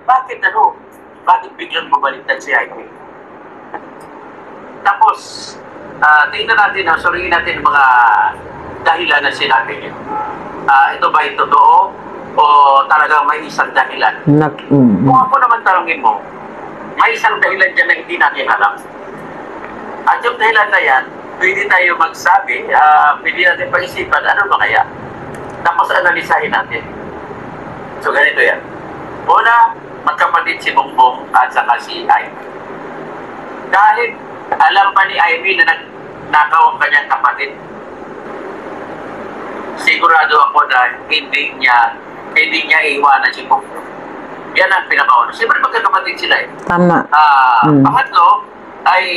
bakit ano? Bakit biglang babaliktad si Ivy? Tapos, tingnan natin, suriin natin mga dahilan na sinabi niya. Ito ba yung totoo? O talagang may isang dahilan? Kung ako naman tanongin mo, may isang dahilan dyan na hindi natin alam. At yung dahilan na yan, pwede tayo magsabi, pwede natin pag-isipan, ano ba kaya? Tapos analisahin natin. So ganito yan. Una, magkapatid si Bongbong at saka si Ivy. Dahil alam pa ni Ivy na nagnakaw ang kanyang kapatid, sigurado ako na hindi niya iiwanan si Bongbong. Yan ang pinakauna. Siyempre magkakapatid sila eh. Tama. Pangatlo ay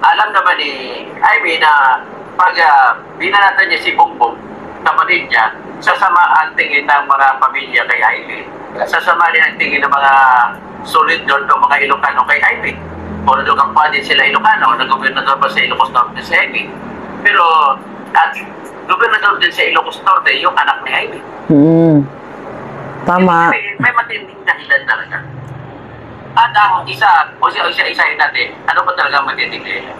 alam naman ni Ivy na pag binanatan niya si Bongbong, kapatid niya, sasama ang tingin ng mga pamilya kay Ivy. Sasama din ang tingin ng mga solid doon ng mga Ilocano kay Ivy. Kung nagkakpa din sila Ilocano, nag-gobernador pa sa Ilocos Norte si Ivy. Pero, at gobernador din sa Ilocos Norte, yung anak ni Ivy. Tama. May matinding dahilan talaga. At ang isa, o isa-isahin natin, ano ba talaga matinding dahilan?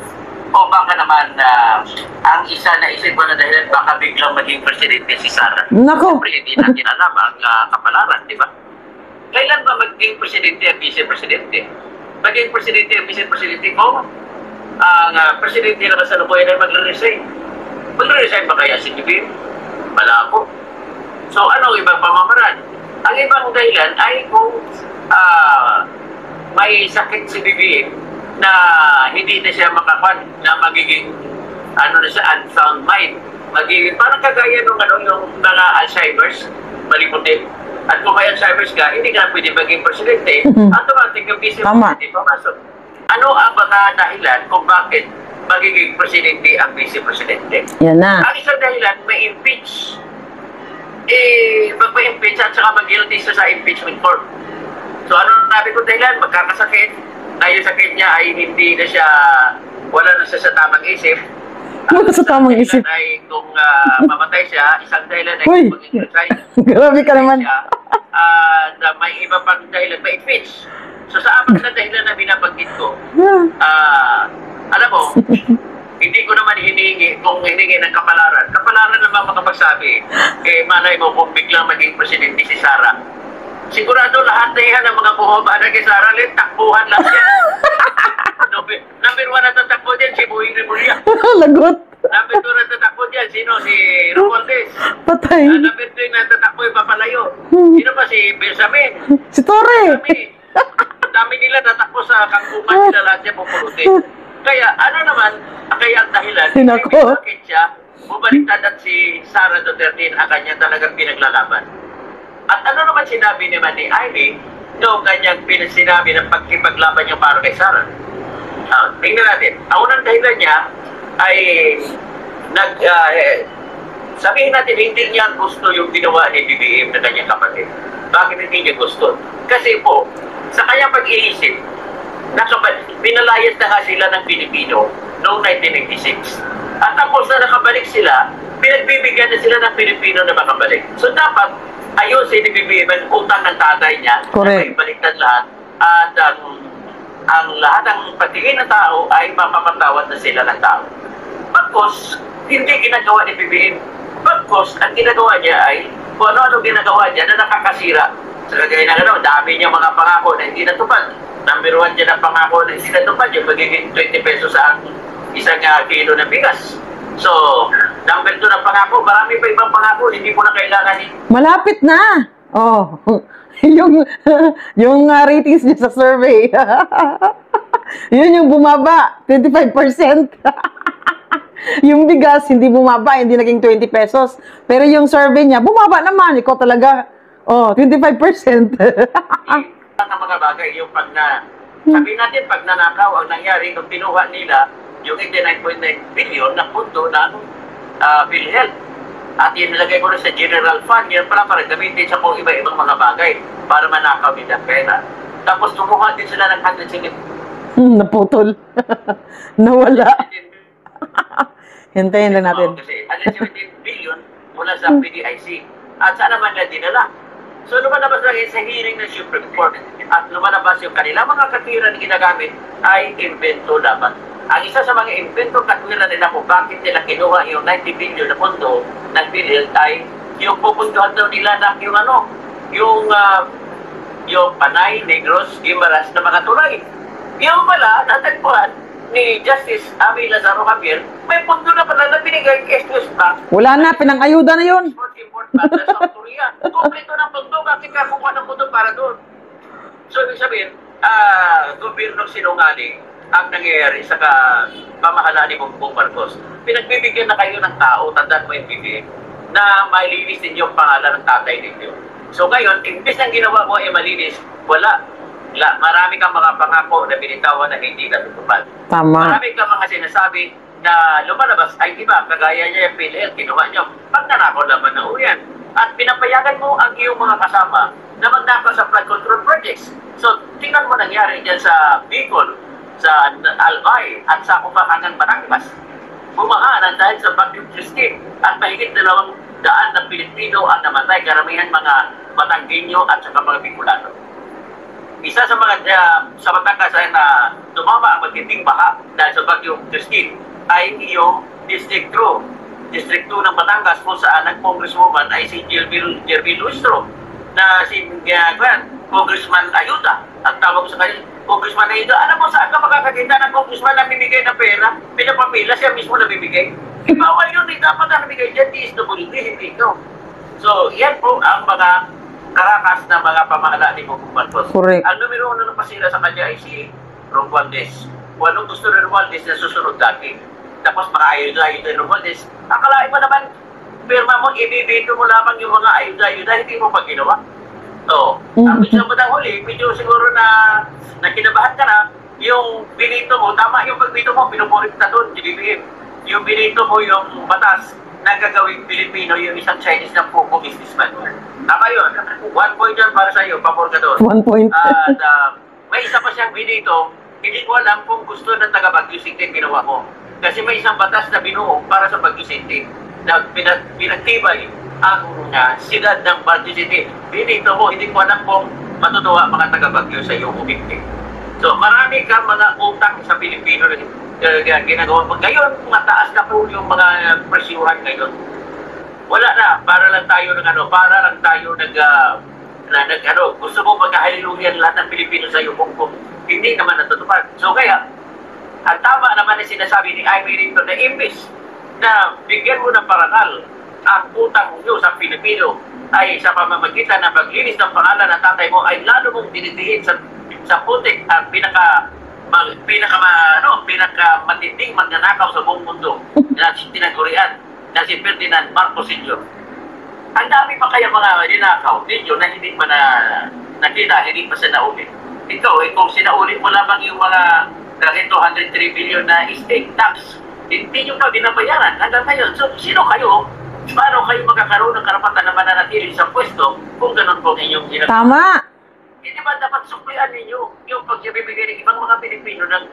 O baka naman, ang isa na isip ko na dahilan, baka biglang maging presidente si Sara. Nako! Siyempre, hindi natin alam ang kapalaran, di ba? Kailan ba maging presidente at vice-presidente? Maging presidente at vice-presidente ko, ang presidente na kasalukuyan ay magre-resign. Magre-resign ba kaya si BBM? Malabo. So, ano ang ibang pamamaraan? Ang ibang dahilan ay kung may sakit si BBM na hindi na siya makapan, na magiging ano na siya, unsound mind. Magiging parang kagaya nung yung mga Alzheimer's, malimutin. At kung may Alzheimer's ka, hindi ka pwede maging presidente, automatic yung vice-presidente pamasok. Ano ang mga dahilan kung bakit magiging presidente ang vice-presidente? Yan na. Ang isang dahilan, may impeach. Magpa-impeach at saka mag-guilty sa impeachment court. So ano nabi kong dahilan? Magkakasakit. Na yung sakit niya ay hindi na siya, wala na siya sa tamang isip. Wala sa tamang isip. Ay kung mamatay siya, isang dahilan ay Uy! kung mag-resign. Grabe ka naman. Na may iba pang dahilan, may impeach. So sa apat na dahilan na binabanggit ko, alam mo, hindi ko naman hiningi kung hiningi ng kapalaran. Kapalaran naman makapagsabi, malay mo kung biglang maging presidente si Sara. Sigurado lahat na yan ng mga bumabana kay Sara Len, takbuhan lang yan. Number 1 na tatakbo dyan, si Buhing Remulla. Lagot. Number 2 na tatakbo dyan, sino? Si Romualdez. Patay. Number 3 na tatakbo yung Papalayo. Sino pa? Si Benjamin. Si Torre. Dami nila tatakbo sa kangkungan nila, lahat siya pupulutin. Kaya ano naman, kaya ang dahilan, bakit siya bumaliktad at si Sara Duterte ang kanya talagang pinaglalaban. At ano naman sinabi naman ni Ivy noong kanyang sinabi ng pagkipaglaban niya para kay Sara? Tingnan natin. Ang unang dahilan niya ay sabihin natin hindi niya gusto yung ginawa ni BBM na kanyang kapatid. Bakit hindi niya gusto? Kasi po, sa kanyang pag-iisip, pinalayas na nga sila ng Pilipino noong 1996. At tapos na nakabalik sila, pinagbibigyan na sila ng Pilipino na makabalik. So dapat, ayusin ni BBM ang utang ng tatay niya na may baliktad lahat. At ang lahat ng patingin ng tao ay mapapatawad na sila ng tao. Pagkos, hindi ginagawa ni BBM. Pagkos, ang ginagawa niya ay kung ano-ano ginagawa niya na nakakasira. Sa kagaya na gano'n, dami niya mga pangako na hindi natupad. Number 1 dyan ang pangako na hindi natupad, yung magiging 20 pesos sa isang kilo ng bigas. So, number 2 na pangako, marami pa ibang pangako, hindi mo na kailangan malapit na! Oh, yung ratings niya sa survey. Yun yung bumaba, 25%. Yung bigas, hindi bumaba, hindi naging 20 pesos. Pero yung survey niya, bumaba naman. Ikaw talaga, 25%. Ang mga bagay, yung sabihin natin, pag nanakaw ang nangyari, nung pinuha nila, yung 89.9 billion na punto ng PhilHealth. At yun nilagay ko na sa general fund, yan pala para gamitin sa kung iba-ibang mga bagay para manakaw nila pera. Tapos tumuha din sila ng 170. Naputol. Nawala. Hintayin lang natin. Kasi 117 billion mula sa PDIC. At saan naman nila dinala? So lumalabas lang sa hearing ng Supreme Court at lumalabas yung kanilang mga katwiran na ginagamit ay invento dapat. Ang isa sa mga invento katwiran nila kung bakit nila kinuha yung 90 billion na pondo ng PhilHealth ay yung pupuntuhan daw nila na yung Panay, Negros, Guimaras na mga tulay. Yung pala, natagpuan ni Justice Amy Lazaro Javier, may pondo na pala na binigay kay SQS Bank. Wala na, pinang-ayuda na yun. Import para sa South Korea. Kompleto ng pondo, bakit kakuha ng pondo para doon? So, ibig sabihin, gobyernong sinungaling ang nangyayari sa pamahalaan ni Bongbong Marcos. Pinagbibigyan na kayo ng tao, tandaan mo yung BBM, na malinis din yung pangalan ng tatay ninyo. So ngayon, imbes ng ginawa mo ay malinis, wala. Marami kang mga pangako na binitawan na hindi natutupad. Tama. Marami kang mga sinasabi na lumalabas ay iba, kagaya niya yung PhilHealth, kinuha niyo. Pag nanakaw naman na uyan. At pinapayagan mo ang iyong mga kasama na magnakaw sa flood control projects. So, tingnan mo nangyari dyan sa Bicol, sa Albay, at sa Kupakangan Batangas. Bumaha dahil sa Bagyong Christine at mahigit 200 na Pilipino ang namatay, karamihan mga Batanggenyo at saka mga Bicolano. Isa sa mga sa Batangas ay na tumama ang matinding baha dahil sa Bagyong Christine ay yung District 2 ng Batangas kung saan ang congresswoman ay si Jervin Lustro na si Congressman Ayuda. Ang tawag sa kanya, Congressman Ayuda. Alam mo saan ka makakakita ng congressman na bibigay ng pera? Pinapapila siya mismo na bibigay. Bawal yun, dapat na nabigay dyan, DSWD, hindi ito. So, yan po ang mga karakas na mga pamahalaan ni Bongbong Marcos. Correct. Ang numero 1 na pasira sa kanya ay si Romualdez. Kung anong gusto ni Romualdez na susunod dati. Tapos mga ayuda-ayuda ni Romualdez. Akalain mo naman, pirma mo, ibibito mo lamang yung mga ayuda-ayuda, hindi mo pa ginawa. So, ang gusto mo na huli, medyo siguro na kinabahan ka na, yung binito mo, tama yung pagbito mo, pinupurit na doon, GBBM. Yung binito mo yung batas na gagawing Pilipino, yung isang Chinese na pupo businessman. Tama yun. 1 point yun para sa iyo, papor ka doon. 1 point. At may isa pa siyang binito, hindi ko alam kung gusto ng taga Baguio City ginawa ko. Kasi may isang batas na binuo para sa Baguio City na pinagtibay ang siyudad ng Baguio City. Binito mo, hindi ko alam kung matutuwa mga taga Baguio sa iyo umikti. So marami kang mga utang sa Pilipino ginagawa mo. Ngayon, mataas na po yung mga presyuhan ngayon. Wala na, para lang tayo gusto mo magkahaliluyan lahat ng Pilipino sa iyo, Bongbong. Hindi naman natutupad. So kaya, ang tama naman na sinasabi ni Amy rito na imbis na bigyan mo ng parangal ang utang mo sa Pilipino ay sa pamamagitan ng paglinis ng pangalan ng tatay mo ay lalo mong dinidiin sa putik at pinakamatinding magnanakaw sa buong mundo na tinagurian na si Ferdinand Marcos Sr. Ang dami pa kaya mga ninakaw ninyo na hindi pa nakita, hindi pa sa nauli. Ikaw, kung sinauli mo lamang yung mga 203 billion na estate tax, hindi nyo pa binabayaran hanggang ngayon. So, sino kayo? Paano kayo magkakaroon ng karapatan na mananatili sa pwesto kung ganun po inyong ginagawa? Tama. Hindi ba dapat suklian ninyo yung pagbibigay ng ibang mga Pilipino ng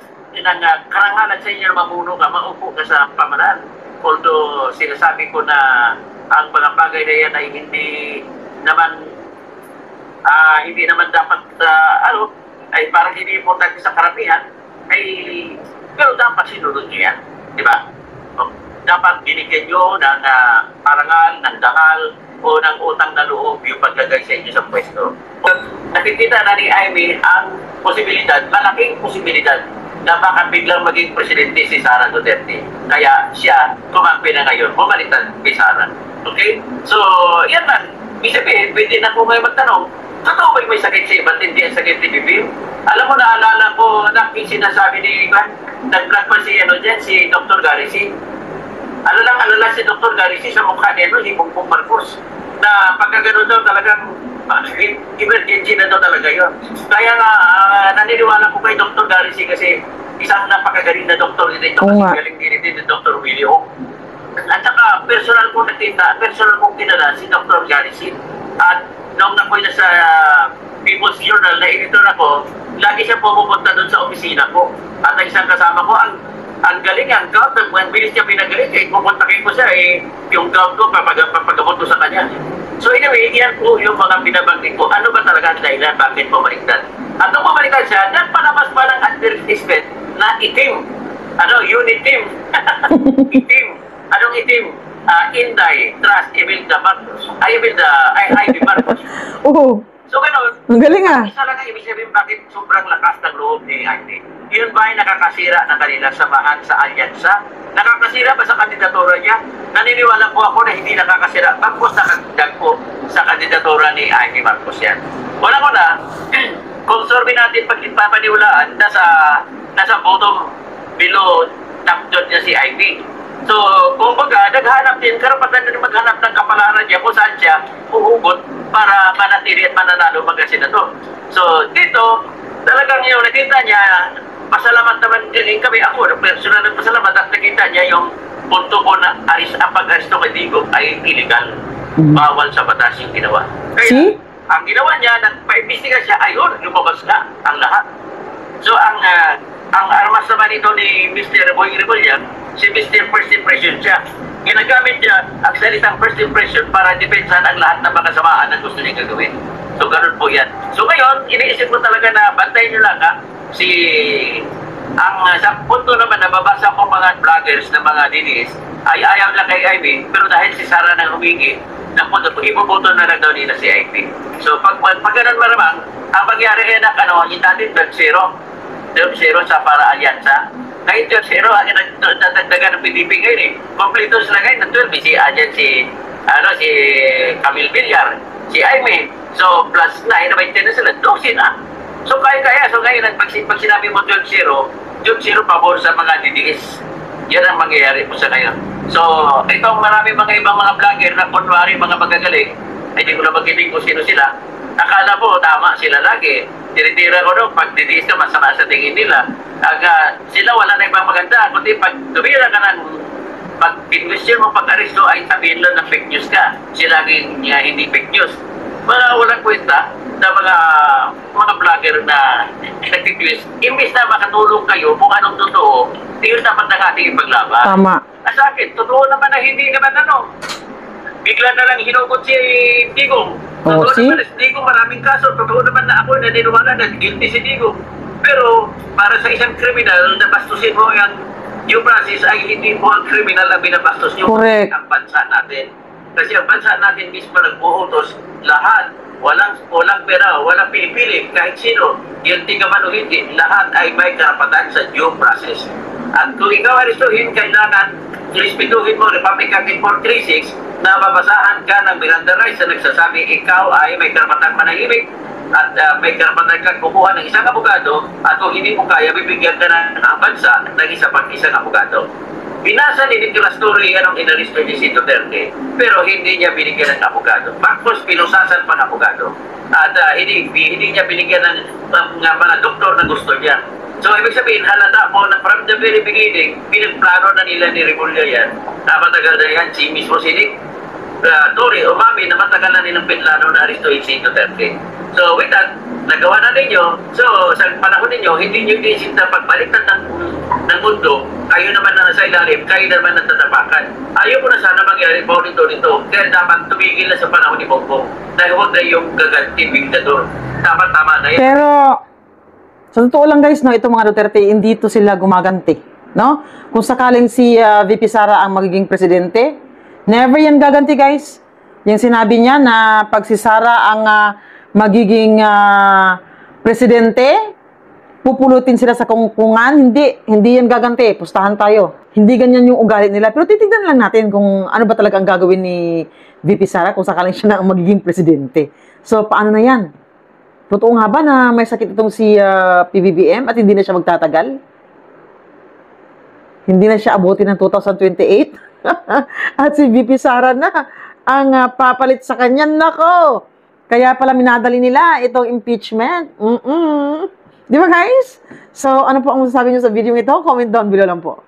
karangalan sa inyo na mamuno ka, maupo ka sa pamahalaan? Although sinasabi ko na ang mga bagay na yan ay hindi naman dapat ay parang hindi importante sa karamihan, pero dapat sinunod nyo yan, di ba? Dapat binigyan nyo ng parangal, ng dahal, o ng utang na loob yung paglagay sa inyo sa pwesto. Nakikita na ni Amy ang posibilidad, malaking posibilidad, na baka biglang maging presidente si Sara Duterte. Kaya siya tumakbi na ngayon, bumalitan kay Sara. Okay? So, yan lang. Ibig sabihin, pwede na po ngayon magtanong, totoo ba may sakit siya? Ba't hindi ang sakit ni Bibi? Alam mo, naalala ko na sinasabi ni Ivan, nag-vlog pa si Dr. Garisi. Alala si Dr. Garisi sa mukha niya, si Bongbong Marcos, na pagkagano'n daw talagang emergency na daw talaga yun. Kaya nga, naniniwala ko kay Dr. Garisi kasi isang napakagaling na doktor din ito, kasi galing din ni Dr. Willie. At saka, personal kong kilala si Dr. Garisi. At noong nakoy na sa People's Journal na editor ako, lagi siya pumupunta doon sa opisina ko. At ang isang kasama ko, ang galing ang gout, ang bilis niya pinagaling, pupuntakin ko siya, yung gout ko, papagamot ko sa kanya. So anyway, yan po yung mga binabanggit ko. Ano ba talaga ang dahilan? Bakit bumaliktad? At nung bumaliktad siya, nagpalabas pa ng advertisement na itim. Ano? Unitim. Itim. Anong itim? Inday, Trust, Imelda Marcos. Ivy Marcos. Oo. So ganun. Ang galing ah. Isa lang ang ibig sabihin bakit sobrang lakas ng loob ni Ivy. Yun ba ay nakakasira ng kanilang samahan sa alyansa? Nakakasira ba sa kandidatura niya? Naniniwala po ako na hindi nakakasira. Tapos nakagdag po sa kandidatura ni Ivy Marcos yan. Wala ko na, kung survey natin pag ipapaniwalaan, nasa bottom below top dot niya si Ivy. So, kumbaga, naghanap din, karapatan na maghanap ng kapalaran niya kung saan siya uhugot para manatili at mananalo mag-senador. So, dito, talagang yung nakita niya, pasalamat naman din kami ako, personal na pasalamat at nakita niya yung punto ko na pag-aristo kay Digong ay illegal. Bawal sa batas yung ginawa. Kaya, ang ginawa niya, nagpa-imbestiga siya, ayun, lumabas na ang lahat. So, ang armas naman ito ni Mr. Boy Rebullion, si Mr. First Impression siya. Ginagamit niya ang salitang first impression para depensahan ang lahat ng mga kasamaan na gusto niya gagawin. So, ganun po yan. So, ngayon, iniisip ko talaga na bantayin niyo lang sa punto naman na babasa ko mga vloggers na mga dinis ay ayaw lang kay Ivy, pero dahil si Sara nang humingi, ipuputo na lang daw nila si Ivy. So, pag ganun maramang, ang mangyari yan yung natin 12-0 sa para alyansa. Ngayon 12-0, ang nagdagdagan ng PDP ngayon eh. Kompleto sila ngayon ng 12. Si Camille Villar, si Amy. So, plus 9 na 20 na sila. 12 na. So, kaya. So, ngayon, pag sinabi mo 12-0, 12-0 pabor sa mga DDS. Yan ang mangyayari po sa ngayon. So, itong marami mga ibang mga vlogger na kunwari mga magagaling, ay hindi ko na magiging kung sino sila. Akala mo, tama sila lagi. Tinitira ko no, pag DDS ka, masama sa tingin nila. Sila wala na ibang maganda. Kundi pag tumira ka ng pag pinwestiyon mo pag-aristo ay sabihin lang na fake news ka. Sila hindi fake news. Walang kwenta na mga vlogger na nag-twist. Imbis na makatulong kayo kung anong totoo, yun dapat ng ating ipaglaban. Tama. Sa akin, totoo naman na hindi naman bigla na lang hinugot si Digong. Totoo naman si Digong, maraming kaso. Totoo naman na ako naniniwala na guilty si Digong. Pero para sa isang kriminal na bastusin mo yung process ay hindi mo ang kriminal na binabastos nyo. Correct. Ang bansa natin. Kasi ang bansa natin mismo nagbuutos lahat. Walang pera, walang pinipili. Kahit sino, guilty ka man o hindi, lahat ay may karapatan sa due process. At kung ikaw aristuhin, kailangan respetuhin mo Republic Act 436 na mabasahan ka ng Miranda rights na nagsasabi ikaw ay may karapatang manahimik at may karapatan kang kumuha ng isang abogado at kung hindi mo kaya, bibigyan ka ng bansa ng isang abogado. Binasa ni Nicolas Torre anong inaristo ni si Duterte, pero hindi niya binigyan ng abogado. Bakos pinusasan pa ng abogado. At hindi niya binigyan ng mga doktor na gusto niya. So, ibig sabihin, halata po na from the very beginning, pinagplano na nila ni Rebullion yan. Matagal na yan, mismo si Torre, umami na matagal na nilang pinplano na aristoin si Duterte. So, with that, nagawa na ninyo. So, sa panahon ninyo, hindi nyo iisip na pagbaliktad ng mundo, kayo naman na nasa ilalim, kayo naman natatapakan. Ayaw ko na sana mangyari po nito. Kaya dapat tumigil na sa panahon ni Bongbong. Dahil huwag na yung gaganti bigdador. Dapat tama na yan. Pero, sa totoo lang guys, no, itong mga Duterte, hindi ito sila gumaganti. No? Kung sakaling si VP Sara ang magiging presidente, never yan gaganti guys. Yung sinabi niya na pag si Sara ang magiging presidente, pupulutin sila sa kungkungan, hindi yan gaganti, pustahan tayo. Hindi ganyan yung ugali nila. Pero titignan lang natin kung ano ba talaga ang gagawin ni VP Sara kung sakaling siya na ang magiging presidente. So, paano na yan? Totoo nga ba na may sakit itong si PBBM at hindi na siya magtatagal? Hindi na siya abutin ng 2028? At si VP Sara na ang papalit sa kanya. Nako! Kaya pala minadali nila itong impeachment. Di ba guys? So, ano po ang masasabi nyo sa video ito? Comment down below lang po.